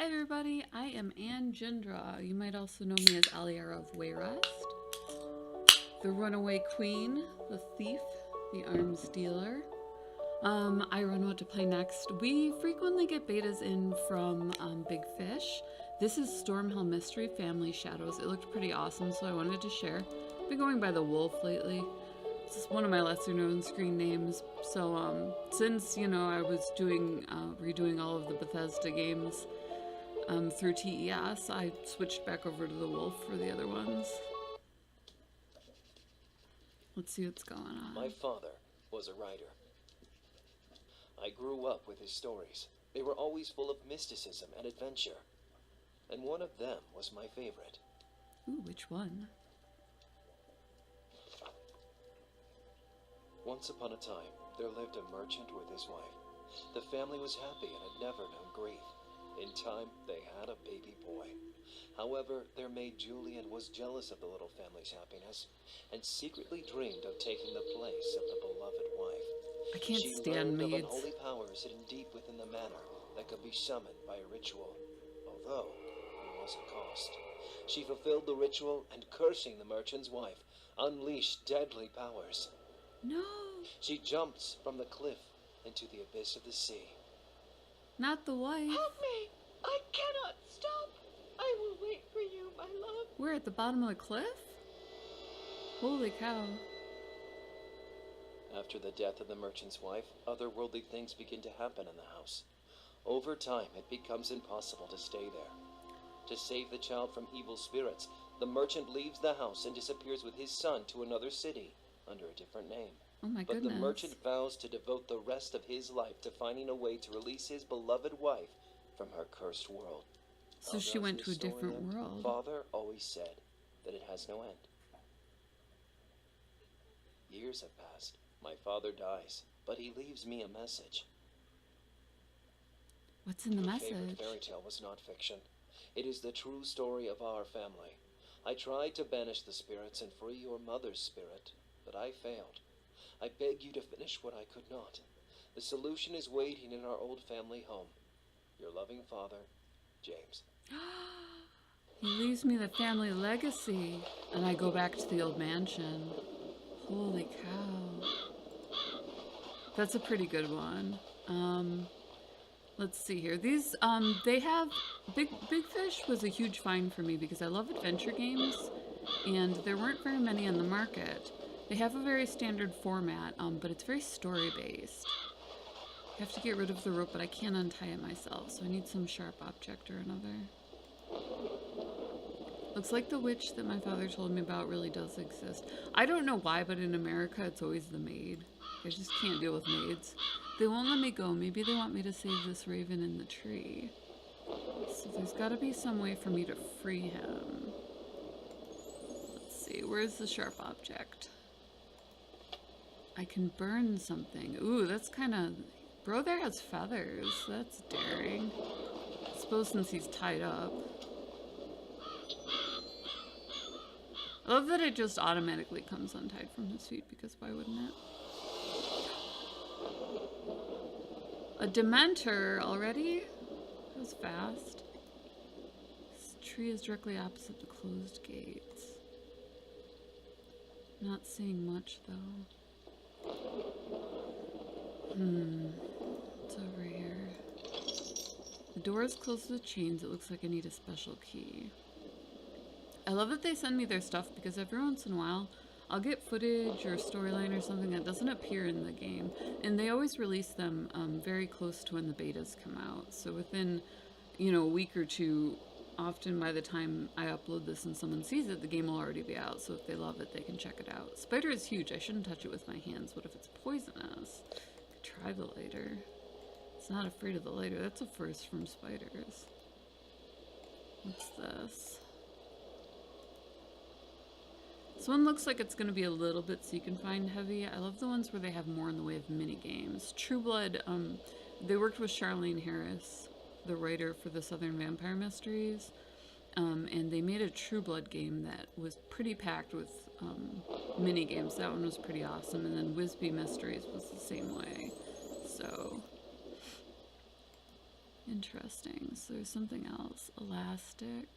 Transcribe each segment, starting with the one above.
Hi everybody, I am Anne Jindra. You might also know me as Aliara of Wayrest, the runaway queen, the thief, the arms dealer. I run what to play next. We frequently get betas in from Big Fish. This is Stormhill Mystery, Family Shadows. It looked pretty awesome, so I wanted to share. I've been going by the Wolf lately. It's one of my lesser known screen names. So since, I was redoing all of the Bethesda games through TES, I switched back over to the Wolf for the other ones. Let's see what's going on. My father was a writer. I grew up with his stories. They were always full of mysticism and adventure. And one of them was my favorite. Ooh, which one? Once upon a time, there lived a merchant with his wife. The family was happy and had never known grief. In time, they had a baby boy. However, their maid Julian was jealous of the little family's happiness and secretly dreamed of taking the place of the beloved wife. I can't She stand learned maids. of unholy powers hidden deep within the manor that could be summoned by a ritual, although there was a cost. She fulfilled the ritual and, cursing the merchant's wife, unleashed deadly powers. No, She jumps from the cliff into the abyss of the sea. not the wife. Help me! I cannot stop! I will wait for you, my love. We're at the bottom of the cliff? Holy cow. After the death of the merchant's wife, otherworldly things begin to happen in the house. Over time, it becomes impossible to stay there. To save the child from evil spirits, the merchant leaves the house and disappears with his son to another city under a different name. Oh my But goodness. the merchant vows to devote the rest of his life to finding a way to release his beloved wife from her cursed world. So How she does went this to a story different end? world. Father always said that it has no end. Years have passed. My father dies, but he leaves me a message. What's in the Your favorite message? fairy tale was not fiction. It is the true story of our family. I tried to banish the spirits and free your mother's spirit, but I failed. I beg you to finish what I could not. The solution is waiting in our old family home. Your loving father, James. He leaves me the family legacy, and I go back to the old mansion. Holy cow. That's a pretty good one. Let's see here. These, they have, Big Fish was a huge find for me because I love adventure games, and there weren't very many on the market. They have a very standard format, but it's very story-based. I have to get rid of the rope, but I can't untie it myself, so I need some sharp object or another. Looks like the witch that my father told me about really does exist. I don't know why, but in America it's always the maid. I just can't deal with maids. They won't let me go. Maybe they want me to save this raven in the tree. So there's got to be some way for me to free him. Let's see, where's the sharp object? I can burn something. Ooh, that's kind of... Bro there has feathers. That's daring. I suppose since he's tied up. I love that it just automatically comes untied from his feet, because why wouldn't it? A Dementor already? That was fast. This tree is directly opposite the closed gates. Not seeing much though. What's over here? The door is closed with chains. It looks like I need a special key. I love that they send me their stuff because every once in a while I'll get footage or storyline or something that doesn't appear in the game, and they always release them very close to when the betas come out. So within, a week or two, often by the time I upload this and someone sees it, the game will already be out. So if they love it, they can check it out. Spider is huge. I shouldn't touch it with my hands. What if it's poisonous? I could try the lighter. It's not afraid of the lighter. That's a first from spiders. What's this? This one looks like it's going to be a little bit seek and find heavy. I love the ones where they have more in the way of mini games. True Blood, they worked with Charlene Harris, the writer for the Southern Vampire Mysteries, and they made a True Blood game that was pretty packed with mini games. That one was pretty awesome, and then Wisby Mysteries was the same way. So Interesting. So there's something else. Elastic.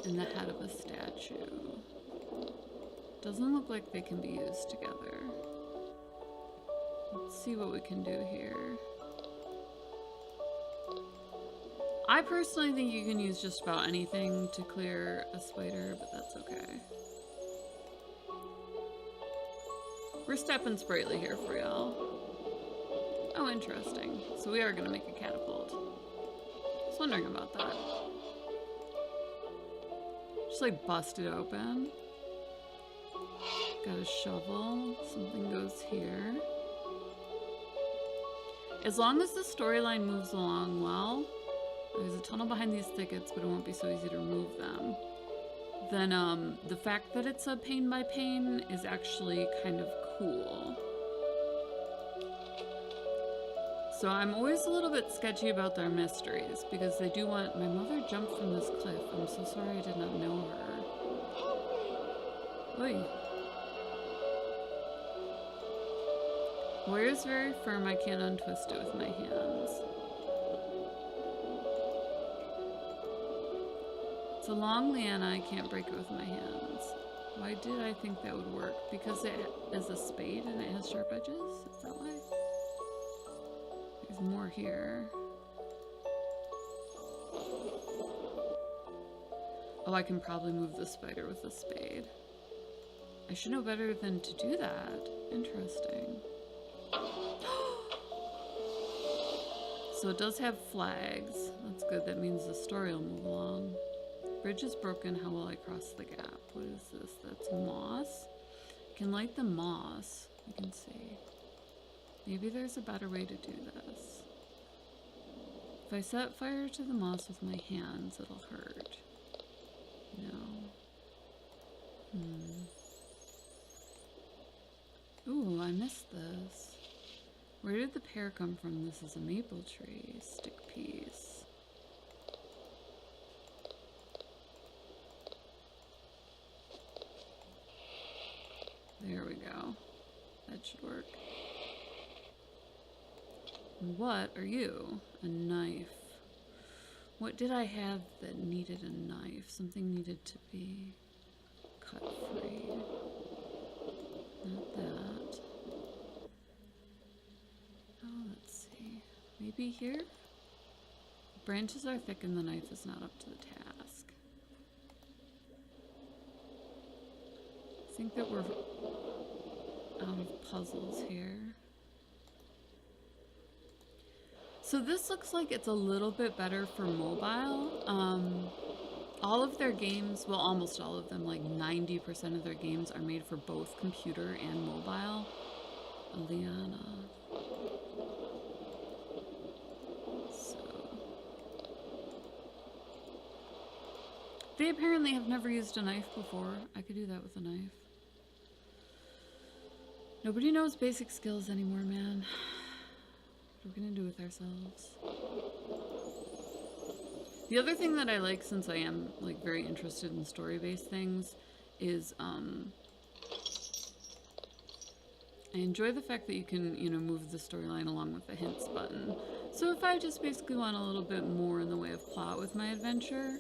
And the head of a statue. Doesn't look like they can be used together. Let's see what we can do here. I personally think you can use just about anything to clear a spider, but that's okay. We're stepping sprightly here for y'all. Oh, interesting. So we are gonna make a catapult. I was wondering about that. Just like bust it open. Got a shovel. Something goes here. As long as the storyline moves along well, there's a tunnel behind these thickets, but it won't be so easy to remove them. Then the fact that it's a pane by pane is actually kind of cool. So I'm always a little bit sketchy about their mysteries because they do want... My mother jumped from this cliff. I'm so sorry I did not know her. Oy. Wire is very firm. I can't untwist it with my hands. It's a long liana. I can't break it with my hands. Why did I think that would work? Because it is a spade and it has sharp edges? Is that why? There's more here. Oh, I can probably move the spider with a spade. I should know better than to do that. Interesting. So it does have flags. That's good. That means the story will move along. Bridge is broken. How will I cross the gap? What is this? That's moss. I can light the moss. You can see. Maybe there's a better way to do this. If I set fire to the moss with my hands, it'll hurt. No. Ooh, I missed this. Where did the pear come from? This is a maple tree. Stick piece. There we go. That should work. What are you? A knife. What did I have that needed a knife? Something needed to be cut free. Not that. Oh, let's see. Maybe here? Branches are thick and the knife is not up to the task. I think that we're out of puzzles here. So this looks like it's a little bit better for mobile. All of their games, well, almost all of them, like 90% of their games are made for both computer and mobile. Liana. So. They apparently have never used a knife before. I could do that with a knife. Nobody knows basic skills anymore, man. What are we gonna do with ourselves? The other thing that I like, since I am like very interested in story-based things, is I enjoy the fact that you can, you know, move the storyline along with the hints button. So if I just basically want a little bit more in the way of plot with my adventure,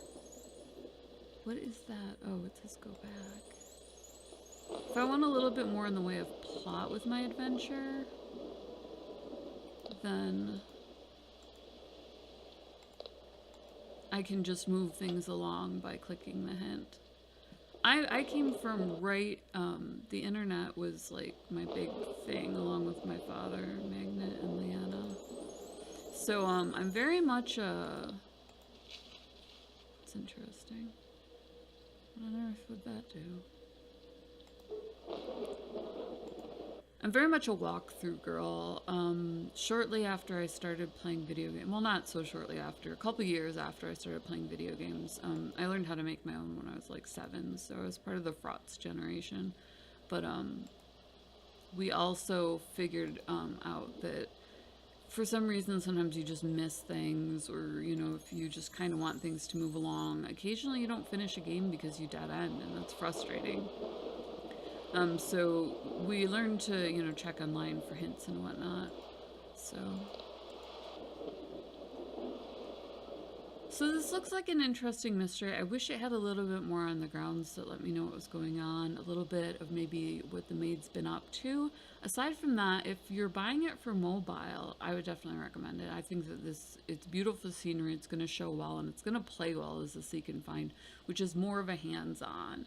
what is that? Oh, it says go back. If I want a little bit more in the way of plot with my adventure, then I can just move things along by clicking the hint. I came from the internet was like my big thing along with my father, Magnet and Liana. So I'm very much it's interesting. What on earth would that do? I'm very much a walkthrough girl. Shortly after I started playing video games, well, not so shortly after, a couple years after I started playing video games, I learned how to make my own when I was like 7, so I was part of the Frauts generation. But we also figured out that for some reason sometimes you just miss things, or you know, if you just kind of want things to move along, occasionally you don't finish a game because you dead end, and that's frustrating. So we learned to, you know, check online for hints and whatnot. So So this looks like an interesting mystery. I wish it had a little bit more on the grounds that let me know what was going on. A little bit of maybe what the maid's been up to. Aside from that, if you're buying it for mobile, I would definitely recommend it. I think that it's beautiful scenery. It's going to show well, and it's going to play well as a seek and find, which is more of a hands-on.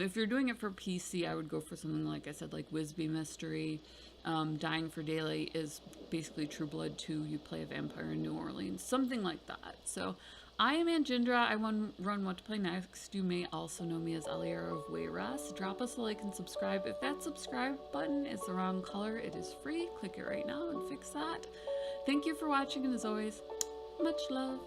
If you're doing it for PC, I would go for something like I said, like Wisby Mystery. Dying for Daylight is basically True Blood 2. You play a vampire in New Orleans, something like that. So I am Anjindra. I run What to Play Next. You may also know me as Eliara of Wayras. Drop us a like and subscribe. If that subscribe button is the wrong color, it is free. Click it right now and fix that. Thank you for watching, and as always, much love.